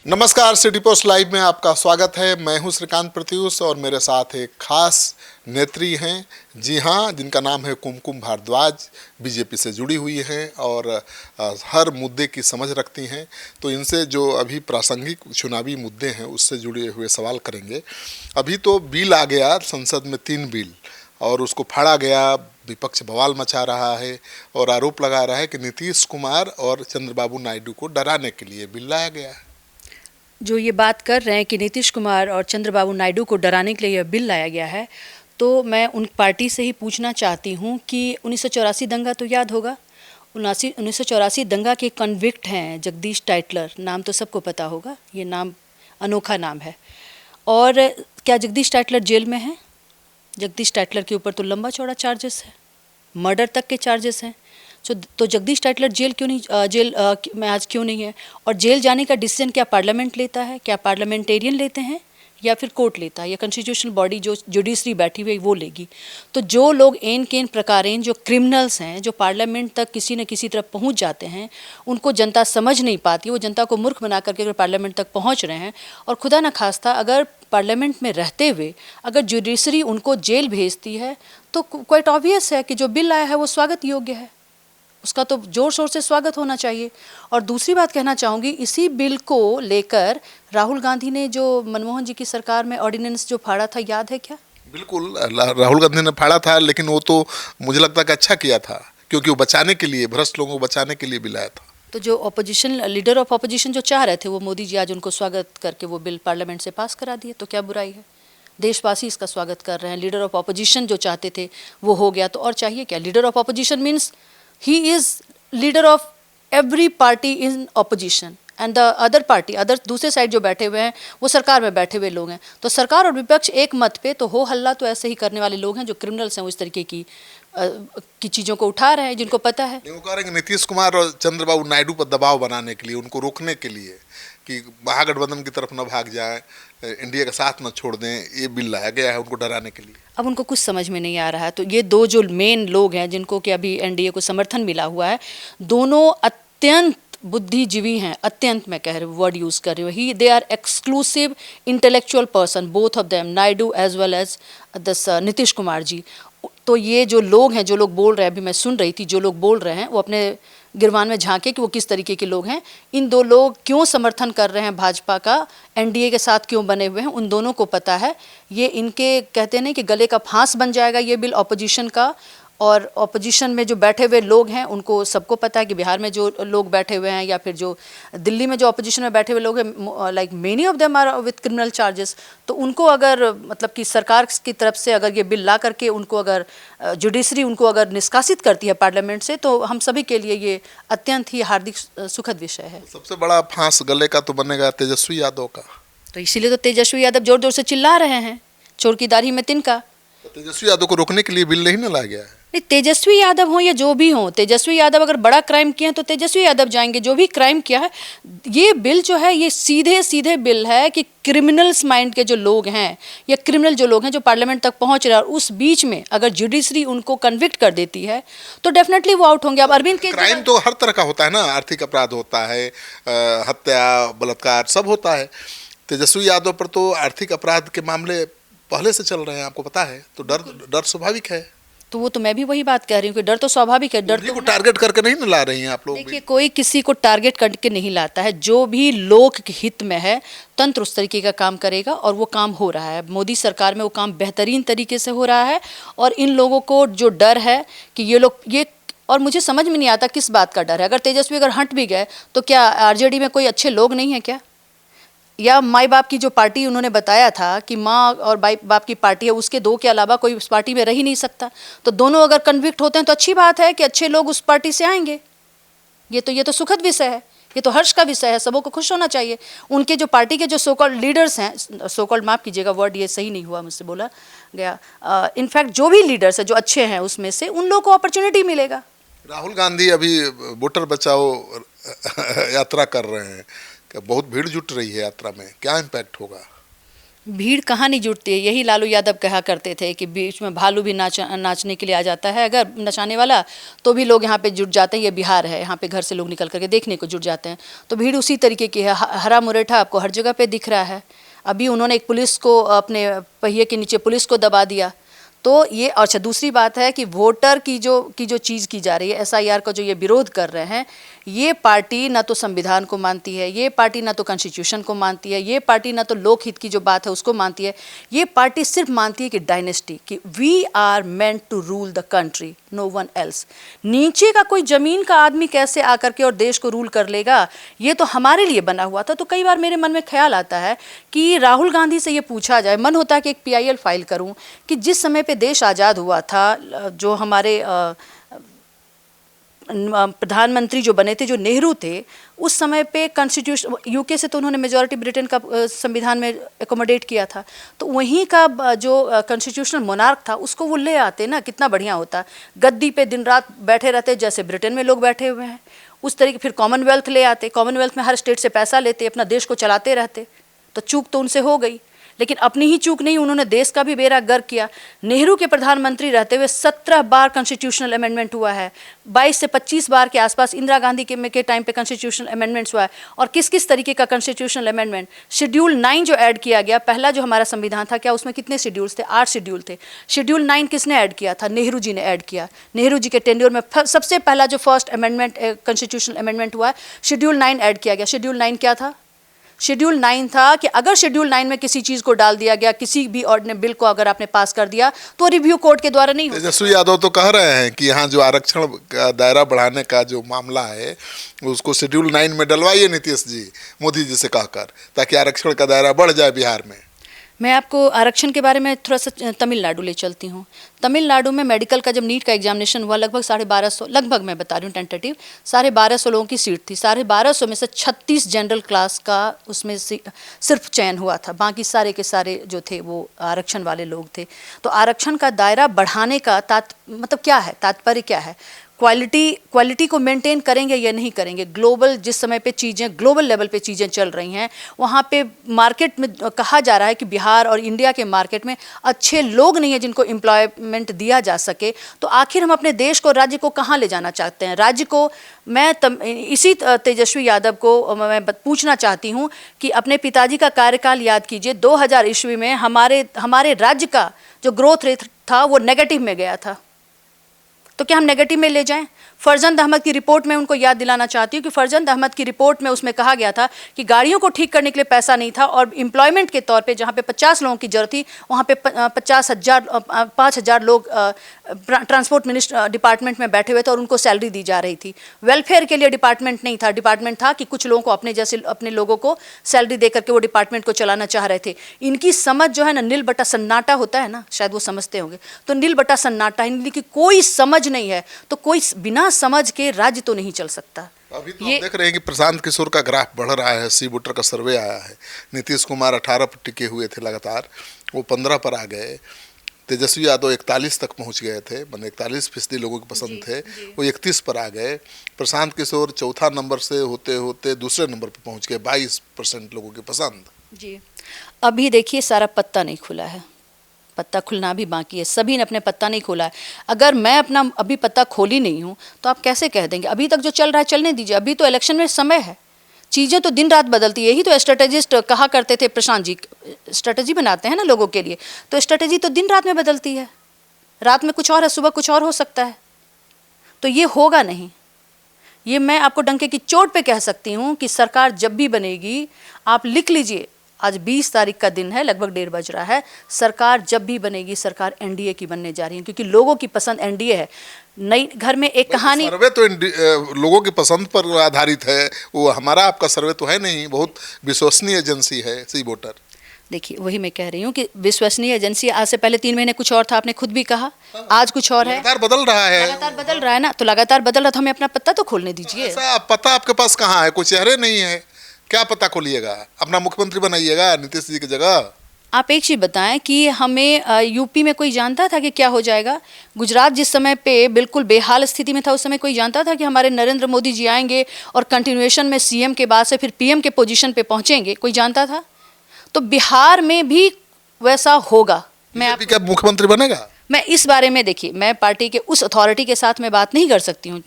नमस्कार, city post live में आपका स्वागत है। मैं हूं श्रीकांत प्रत्युष और मेरे साथ एक खास नेत्री हैं, जी हाँ, जिनका नाम है कुमकुम भारद्वाज। बीजेपी से जुड़ी हुई हैं और हर मुद्दे की समझ रखती हैं। तो इनसे जो अभी प्रासंगिक चुनावी मुद्दे हैं उससे जुड़े हुए सवाल करेंगे। अभी तो बिल आ गया संसद में, 3 बिल, और उसको फाड़ा गया। विपक्ष बवाल मचा रहा है और आरोप लगा रहा है कि नीतीश कुमार और चंद्रबाबू नायडू को डराने के लिए बिल लाया गया है। जो ये बात कर रहे हैं कि नीतीश कुमार और चंद्रबाबू नायडू को डराने के लिए यह बिल लाया गया है, तो मैं उन पार्टी से ही पूछना चाहती हूँ कि 1984 दंगा तो याद होगा। 1984 दंगा के कन्विक्ट हैं जगदीश टाइटलर, नाम तो सबको पता होगा। ये नाम अनोखा नाम है। और क्या जगदीश टाइटलर जेल में है? जगदीश टाइटलर के ऊपर तो लंबा चौड़ा चार्जेस है, मर्डर तक के चार्जेस हैं। तो जगदीश टाइटलर जेल क्यों नहीं, जेल में आज क्यों नहीं है? और जेल जाने का डिसीजन क्या पार्लियामेंट लेता है? क्या पार्लियामेंटेरियन लेते हैं या फिर कोर्ट लेता है, या कॉन्स्टिट्यूशनल बॉडी जो जुडिशरी बैठी हुई वो लेगी? तो जो लोग एन केन प्रकारेण जो क्रिमिनल्स हैं, जो पार्लियामेंट तक किसी न किसी तरह पहुंच जाते हैं, उनको जनता समझ नहीं पाती। वो जनता को मूर्ख बना करके अगर पार्लियामेंट तक पहुंच रहे हैं, और खुदा न खास्ता अगर पार्लियामेंट में रहते हुए अगर जुडिशरी उनको जेल भेजती है, तो क्वाइट ऑब्वियस है कि जो बिल आया है वो स्वागत योग्य है। उसका तो जोर शोर से स्वागत होना चाहिए। और दूसरी बात कहना चाहूँगी, इसी बिल को लेकर राहुल गांधी ने जो मनमोहन जी की सरकार में ऑर्डिनेंस जो फाड़ा था, याद है क्या? बिल्कुल, राहुल गांधी ने फाड़ा था, लेकिन वो तो मुझे लगता है कि अच्छा किया था, क्योंकि वो बचाने के लिए, भ्रष्ट लोगों को बचाने के लिए भी लाया था। तो जो ऑपोजिशन लीडर ऑफ ऑपोजिशन जो चाह रहे थे, वो मोदी जी आज उनको स्वागत करके वो बिल पार्लियामेंट से पास करा दिए, तो क्या बुराई है? देशवासी इसका स्वागत कर रहे हैं। लीडर ऑफ ऑपोजिशन जो चाहते थे वो हो गया, तो और चाहिए क्या? Leader of opposition means he is leader of every party in opposition and the other party, other दूसरे साइड जो बैठे हुए हैं वो सरकार में बैठे हुए लोग हैं। तो सरकार और विपक्ष एक मत पे, तो हो हल्ला तो ऐसे ही करने वाले लोग हैं जो क्रिमिनल्स हैं, वो इस तरीके की चीज़ों को उठा रहे हैं जिनको पता है। वो कह रहे हैं कि नीतीश कुमार और चंद्रबाबू नायडू पर दबाव बनाने के लिए, उनको रोकने के लिए कि महागठबंधन की तरफ न भाग जाए, इंडिया का साथ न छोड़ दें, ये बिल लाया गया है उनको डराने के लिए। अब उनको कुछ समझ में नहीं आ रहा है। तो ये दो जो मेन लोग हैं जिनको कि अभी एनडीए को समर्थन मिला हुआ है, दोनों अत्यंत बुद्धिजीवी हैं। अत्यंत, मैं कह रही हूँ, वर्ड यूज़ कर रही हूँ। He they are exclusive intellectual person, both of them, Naidu as well as this Nitish Kumar ji. तो ये जो लोग हैं, जो लोग बोल रहे हैं, अभी मैं सुन रही थी, जो लोग बोल रहे हैं वो अपने गिरवान में झांके कि वो किस तरीके के लोग हैं। इन दो लोग क्यों समर्थन कर रहे हैं भाजपा का, एनडीए के साथ क्यों बने हुए हैं, उन दोनों को पता है। ये इनके कहते नहीं कि गले का फांस बन जाएगा ये बिल ऑपोजिशन का। और ऑपोजिशन में जो बैठे हुए लोग हैं उनको सबको पता है कि बिहार में जो लोग बैठे हुए हैं, या फिर जो दिल्ली में जो ऑपोजिशन में बैठे हुए लोग हैं, like many of them are with criminal charges. तो उनको अगर मतलब कि सरकार की तरफ से अगर ये बिल ला करके उनको अगर जुडिशरी उनको अगर निष्कासित करती है पार्लियामेंट से, तो हम सभी के लिए ये अत्यंत ही हार्दिक सुखद विषय है। सबसे बड़ा फांस गले का तो बनेगा तेजस्वी यादव का। तो इसीलिए तो तेजस्वी यादव जोर जोर से चिल्ला रहे हैं, चोर की दाढ़ी में तिनका। तो तेजस्वी यादव को रोकने के लिए बिल नहीं ना लाया गया है। नहीं, तेजस्वी यादव हो या जो भी हो, तेजस्वी यादव अगर बड़ा क्राइम किया है तो तेजस्वी यादव जाएंगे। जो भी क्राइम किया है, ये बिल जो है ये सीधे सीधे बिल है कि क्रिमिनल्स माइंड के जो लोग हैं या क्रिमिनल जो लोग हैं जो पार्लियामेंट तक पहुंच रहे हैं, और उस बीच में अगर जुडिशरी उनको कन्विक्ट कर देती है तो डेफिनेटली वो आउट होंगे। अब अरविंद के क्राइम तो हर तरह का होता है ना, आर्थिक अपराध होता है, हत्या, बलात्कार, सब होता है। तेजस्वी यादव पर तो आर्थिक अपराध के मामले पहले से चल रहे हैं, आपको पता है, तो डर स्वाभाविक है। तो वो तो मैं भी वही बात कह रही हूँ कि डर तो स्वाभाविक है। डर तो टारगेट करके नहीं ना ला रही हैं आप लोग। देखिए, कोई किसी को टारगेट करके नहीं लाता है। जो भी लोक हित में है, तंत्र उस तरीके का काम करेगा, और वो काम हो रहा है। मोदी सरकार में वो काम बेहतरीन तरीके से हो रहा है। और इन लोगों को जो डर है कि ये लोग ये, और मुझे समझ में नहीं आता किस बात का डर है। अगर तेजस्वी अगर हट भी गए तो क्या आरजेडी में कोई अच्छे लोग नहीं है क्या? या माई बाप की जो पार्टी उन्होंने बताया था कि माँ और बाप की पार्टी है, उसके दो के अलावा कोई उस पार्टी में रह ही नहीं सकता। तो दोनों अगर कन्विक्ट होते हैं तो अच्छी बात है कि अच्छे लोग उस पार्टी से आएंगे। ये तो सुखद विषय है, ये तो हर्ष का विषय है, सबों को खुश होना चाहिए। उनके जो पार्टी के जो सो कॉल्ड लीडर्स हैं, सो कॉल्ड माफ़ कीजिएगा, वर्ड ये सही नहीं हुआ, मुझसे बोला गया, इनफैक्ट जो भी लीडर्स हैं जो अच्छे हैं उसमें से उन लोगों को अपॉर्चुनिटी मिलेगा। राहुल गांधी अभी वोटर बचाओ यात्रा कर रहे हैं, बहुत भीड़ जुट रही है यात्रा में, क्या इम्पैक्ट होगा? भीड़ कहाँ नहीं जुटती है, यही लालू यादव कहा करते थे कि बीच में भालू भी नाचने के लिए आ जाता है अगर नचाने वाला, तो भी लोग यहाँ पे जुट जाते हैं। ये बिहार है, यहाँ पे घर से लोग निकल करके देखने को जुट जाते हैं। तो भीड़ उसी तरीके की है। हरा मुरेठा आपको हर जगह पे दिख रहा है। अभी उन्होंने एक पुलिस को, अपने पहिए के नीचे पुलिस को दबा दिया। तो ये अच्छा, दूसरी बात है कि वोटर की जो चीज़ की जा रही है, SIR का जो ये विरोध कर रहे हैं, ये पार्टी ना तो संविधान को मानती है, ये पार्टी ना तो कॉन्स्टिट्यूशन को मानती है, ये पार्टी ना तो लोकहित की जो बात है उसको मानती है। ये पार्टी सिर्फ मानती है कि डायनेस्टी, कि we are meant to rule the country, no one else. नीचे का कोई जमीन का आदमी कैसे आकर के और देश को रूल कर लेगा, ये तो हमारे लिए बना हुआ था। तो कई बार मेरे मन में ख्याल आता है कि राहुल गांधी से ये पूछा जाए, मन होता है कि एक PIL फाइल करूं कि जिस समय पे देश आज़ाद हुआ था, जो हमारे प्रधानमंत्री जो बने थे, जो नेहरू थे, उस समय पे कॉन्स्टिट्यूशन, UK से तो उन्होंने मेजॉरिटी ब्रिटेन का संविधान में एकोमोडेट किया था, तो वहीं का जो कॉन्स्टिट्यूशनल मोनार्क था उसको वो ले आते ना, कितना बढ़िया होता। गद्दी पे दिन रात बैठे रहते जैसे ब्रिटेन में लोग बैठे हुए हैं, उस तरीके। फिर कॉमनवेल्थ ले आते, कॉमनवेल्थ में हर स्टेट से पैसा लेते, अपना देश को चलाते रहते। तो चूक तो उनसे हो गई, लेकिन अपनी ही चूक नहीं, उन्होंने देश का भी बेड़ा गर्क किया। नेहरू के प्रधानमंत्री रहते हुए 17 बार कॉन्स्टिट्यूशनल अमेंडमेंट हुआ है, 22 से 25 बार के आसपास इंदिरा गांधी के टाइम पे कॉन्स्टिट्यूशनल अमेंडमेंट्स हुआ है। और किस किस तरीके का कॉन्स्टिट्यूशनल अमेंडमेंट, शेड्यूल 9 जो ऐड किया गया, पहला जो हमारा संविधान था, क्या उसमें कितने शेड्यूल्स थे? 8 शेड्यूल थे। शेड्यूल 9 किसने ऐड किया था? नेहरू जी ने ऐड किया। नेहरू जी के टेन्योर में सबसे पहला जो फर्स्ट अमेंडमेंट, कॉन्स्टिट्यूशनल अमेंडमेंट हुआ है, शेड्यूल 9 ऐड किया गया। शेड्यूल 9 क्या था? शेड्यूल 9 था कि अगर शेड्यूल 9 में किसी चीज़ को डाल दिया गया, किसी भी ऑर्डिनरी बिल को अगर आपने पास कर दिया, तो रिव्यू कोर्ट के द्वारा नहीं होता। तेजस्वी यादव तो कह रहे हैं कि यहाँ जो आरक्षण का दायरा बढ़ाने का जो मामला है उसको शेड्यूल 9 में डलवाइए नीतीश जी, मोदी जी से कहकर, ताकि आरक्षण का दायरा बढ़ जाए बिहार में। मैं आपको आरक्षण के बारे में थोड़ा सा तमिलनाडु ले चलती हूँ। तमिलनाडु में मेडिकल का जब नीट का एग्जामिनेशन हुआ, लगभग 1250, लगभग मैं बता रही हूँ टेंटेटिव, 1250 लोगों की सीट थी। 1250 में से 36 जनरल क्लास का उसमें सिर्फ चयन हुआ था, बाकी सारे के सारे जो थे वो आरक्षण वाले लोग थे। तो आरक्षण का दायरा बढ़ाने का मतलब क्या है, तात्पर्य क्या है? क्वालिटी को मेंटेन करेंगे या नहीं करेंगे? ग्लोबल जिस समय पे चीज़ें, ग्लोबल लेवल पे चीज़ें चल रही हैं, वहाँ पे मार्केट में कहा जा रहा है कि बिहार और इंडिया के मार्केट में अच्छे लोग नहीं है जिनको एम्प्लॉयमेंट दिया जा सके। तो आखिर हम अपने देश को, राज्य को कहाँ ले जाना चाहते हैं? राज्य को मैं इसी तेजस्वी यादव को मैं पूछना चाहती हूँ कि अपने पिताजी का कार्यकाल याद कीजिए। 2000 ईस्वी में हमारे राज्य का जो ग्रोथ रेट था वो नेगेटिव में गया था। तो क्या हम नेगेटिव में ले जाएं? फरजंद अहमद की रिपोर्ट में उनको याद दिलाना चाहती हूँ कि फरजंद अहमद की रिपोर्ट में उसमें कहा गया था कि गाड़ियों को ठीक करने के लिए पैसा नहीं था, और एम्प्लॉयमेंट के तौर पे जहाँ पे 50 लोगों की जरूरत थी, वहाँ पे 5,000 लोग ट्रांसपोर्ट डिपार्टमेंट में बैठे हुए थे और उनको सैलरी दी जा रही थी। वेलफेयर के लिए डिपार्टमेंट नहीं था, डिपार्टमेंट था कि कुछ लोगों को, अपने जैसे अपने लोगों को सैलरी दे करके वो डिपार्टमेंट को चलाना चाह रहे थे। इनकी समझ जो है ना, नील बटा सन्नाटा होता है ना, शायद वो समझते होंगे। तो नील बटा सन्नाटा, इनकी कोई समझ नहीं है, तो कोई बिना समझ के राज्य तो नहीं चल सकता। अभी तो हम देख रहे हैं कि प्रशांत किशोर का ग्राफ बढ़ रहा है, सी वोटर का सर्वे आया है। नीतीश कुमार 18 पर टिके हुए थे लगातार, वो 15 पर आ गए। तेजस्वी यादव 41 तक पहुंच गए थे, मतलब 41% लोगों के पसंद थे, वो 31 पर आ गए। प्रशांत किशोर चौथा नंबर से होते होते दूसरे नंबर पर पहुंच गए, 22% लोगों के पसंद। जी, अभी देखिए सारा पत्ता नहीं खुला है, पत्ता खुलना भी बाकी है। सभी ने अपने पत्ता नहीं खोला है। अगर मैं अपना अभी पत्ता खोली नहीं हूँ तो आप कैसे कह देंगे? अभी तक जो चल रहा है चलने दीजिए, अभी तो इलेक्शन में समय है, चीज़ें तो दिन रात बदलती है। यही तो स्ट्रेटेजिस्ट कहा करते थे, प्रशांत जी स्ट्रेटेजी बनाते हैं ना लोगों के लिए, तो स्ट्रेटेजी तो दिन रात में बदलती है। रात में कुछ और है, सुबह कुछ और हो सकता है। तो ये होगा नहीं। ये मैं आपको डंके की चोट पे कह सकती हूँ कि सरकार जब भी बनेगी, आप लिख लीजिए, आज 20 तारीख का दिन है, लगभग 1:30 बज रहा है, सरकार जब भी बनेगी, सरकार एनडीए की बनने जा रही है, क्योंकि लोगों की पसंद एनडीए है। नई घर में एक कहानी, सर्वे तो लोगों की पसंद पर आधारित है, वो हमारा आपका सर्वे तो है नहीं, बहुत विश्वसनीय एजेंसी है सी वोटर। देखिए वही मैं कह रही हूँ कि विश्वसनीय एजेंसी, आज से पहले 3 महीने कुछ और था, आपने खुद भी कहा, आज कुछ और है। लगातार बदल रहा है, लगातार बदल रहा है ना, तो लगातार बदल रहा, तो हमें अपना पत्ता तो खोलने दीजिए। ऐसा पता आपके पास कहाँ है? कोई चेहरे नहीं है, क्या पता खोलिएगा? अपना मुख्यमंत्री बनाइएगा नीतीश जी की जगह। आप एक चीज़ बताएं कि हमें यूपी में कोई जानता था कि क्या हो जाएगा? गुजरात जिस समय पे बिल्कुल बेहाल स्थिति में था, उस समय कोई जानता था कि हमारे नरेंद्र मोदी जी आएंगे और कंटिन्यूएशन में सीएम के बाद से फिर पीएम के पोजीशन पे पहुंचेंगे? कोई जानता था? तो बिहार में भी वैसा होगा। बीजेपी क्या मुख्यमंत्री बनेगा? मैं इस बारे में, देखिए, मैं पार्टी के उस अथॉरिटी के साथ मैं बात नहीं कर सकती हूँ,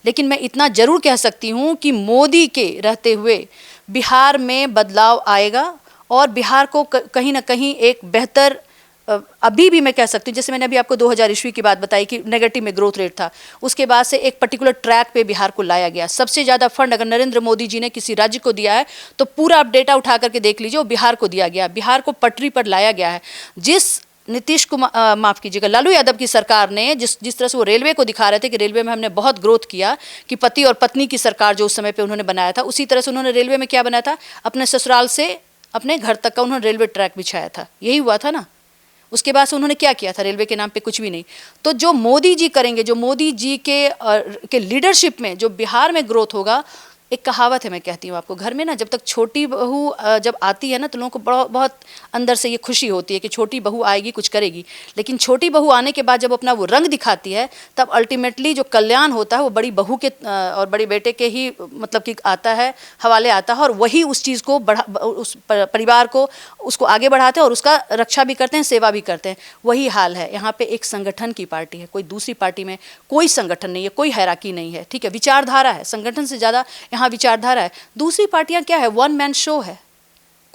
लेकिन मैं इतना जरूर कह सकती हूँ कि मोदी के रहते हुए बिहार में बदलाव आएगा और बिहार को कहीं ना कहीं एक बेहतर, अभी भी मैं कह सकती हूँ, जैसे मैंने अभी आपको 2000 ईस्वी की बात बताई कि नेगेटिव में ग्रोथ रेट था, उसके बाद से एक पर्टिकुलर ट्रैक पे बिहार को लाया गया। सबसे ज़्यादा फंड अगर नरेंद्र मोदी जी ने किसी राज्य को दिया है तो पूरा आप डेटा उठा करके देख लीजिए, वो बिहार को दिया गया, बिहार को पटरी पर लाया गया है। जिस नीतीश कुमार, माफ़ कीजिएगा, लालू यादव की सरकार ने जिस तरह से वो रेलवे को दिखा रहे थे कि रेलवे में हमने बहुत ग्रोथ किया, कि पति और पत्नी की सरकार जो उस समय पे उन्होंने बनाया था, उसी तरह से उन्होंने रेलवे में क्या बनाया था, अपने ससुराल से अपने घर तक का उन्होंने रेलवे ट्रैक बिछाया था। यही हुआ था ना। उसके बाद से उन्होंने क्या किया था? रेलवे के नाम पे कुछ भी नहीं। तो जो मोदी जी करेंगे, जो मोदी जी के लीडरशिप में जो बिहार में ग्रोथ होगा, एक कहावत है, मैं कहती हूँ आपको, घर में ना जब तक छोटी बहू जब आती है ना तो लोगों को बहुत अंदर से ये खुशी होती है कि छोटी बहू आएगी, कुछ करेगी। लेकिन छोटी बहू आने के बाद जब अपना वो रंग दिखाती है, तब अल्टीमेटली जो कल्याण होता है वो बड़ी बहू के और बड़े बेटे के ही मतलब कि आता है, हवाले आता है, और वही उस चीज़ को उस परिवार को उसको आगे बढ़ाते हैं और उसका रक्षा भी करते हैं, सेवा भी करते हैं। वही हाल है यहाँ पे। एक संगठन की पार्टी है, कोई दूसरी पार्टी में कोई संगठन नहीं है, कोई हैराकी नहीं है, ठीक है। विचारधारा है, संगठन से ज़्यादा यहाँ विचारधारा है। दूसरी पार्टियां क्या है? वन मैन शो है,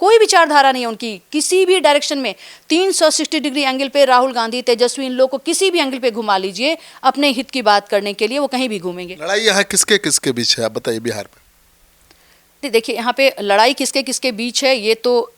कोई विचारधारा नहीं है उनकी किसी भी डायरेक्शन में। 360 डिग्री एंगल पे राहुल गांधी, तेजस्वी, इन लोगों को किसी भी एंगल पे घुमा लीजिए अपने हित की बात करने के लिए, वो कहीं भी घूमेंगे। लड़ाई यहाँ किसके किसके बीच है, आप बताइए बिहार में? देखिए, यहाँ पे लड़ाई किसके किसके बीच है ये तो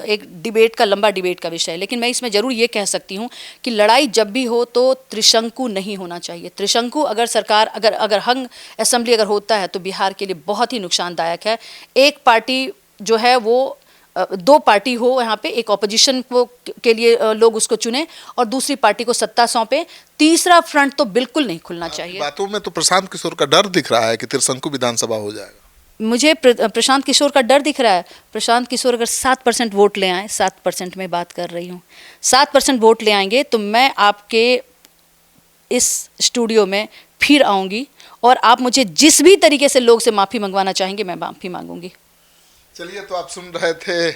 एक डिबेट का, लंबा डिबेट का विषय है, लेकिन मैं इसमें ज़रूर ये कह सकती हूँ कि लड़ाई जब भी हो तो त्रिशंकु नहीं होना चाहिए। त्रिशंकु अगर सरकार, अगर हंग असेंबली अगर होता है तो बिहार के लिए बहुत ही नुकसानदायक है। एक पार्टी जो है वो, दो पार्टी हो यहाँ पे, एक ऑपोजिशन को के लिए लोग उसको चुने और दूसरी पार्टी को सत्ता सौंपे। तीसरा फ्रंट तो बिल्कुल नहीं खुलना चाहिए। बातों में तो प्रशांत किशोर का डर दिख रहा है कि त्रिशंकु विधानसभा हो जाएगा। मुझे प्रशांत किशोर का डर दिख रहा है। प्रशांत किशोर अगर 7% वोट ले आए, 7% में बात कर रही हूँ, 7% वोट ले आएंगे तो मैं आपके इस स्टूडियो में फिर आऊँगी और आप मुझे जिस भी तरीके से लोग से माफ़ी मंगवाना चाहेंगे मैं माफ़ी मांगूंगी। चलिए, तो आप सुन रहे थे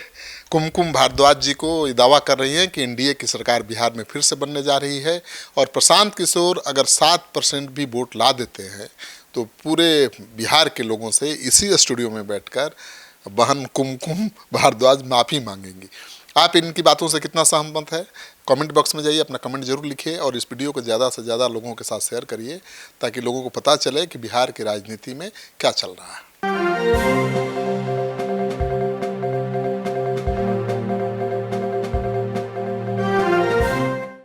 कुमकुम भारद्वाज जी को, ये दावा कर रही हैं कि एनडीए की सरकार बिहार में फिर से बनने जा रही है और प्रशांत किशोर अगर 7% भी वोट ला देते हैं तो पूरे बिहार के लोगों से इसी स्टूडियो में बैठकर बहन कुमकुम भारद्वाज माफ़ी मांगेंगी। आप इनकी बातों से कितना सहमत है? कमेंट बॉक्स में जाइए, अपना कमेंट जरूर लिखिए और इस वीडियो को ज़्यादा से ज़्यादा लोगों के साथ शेयर करिए ताकि लोगों को पता चले कि बिहार की राजनीति में क्या चल रहा है।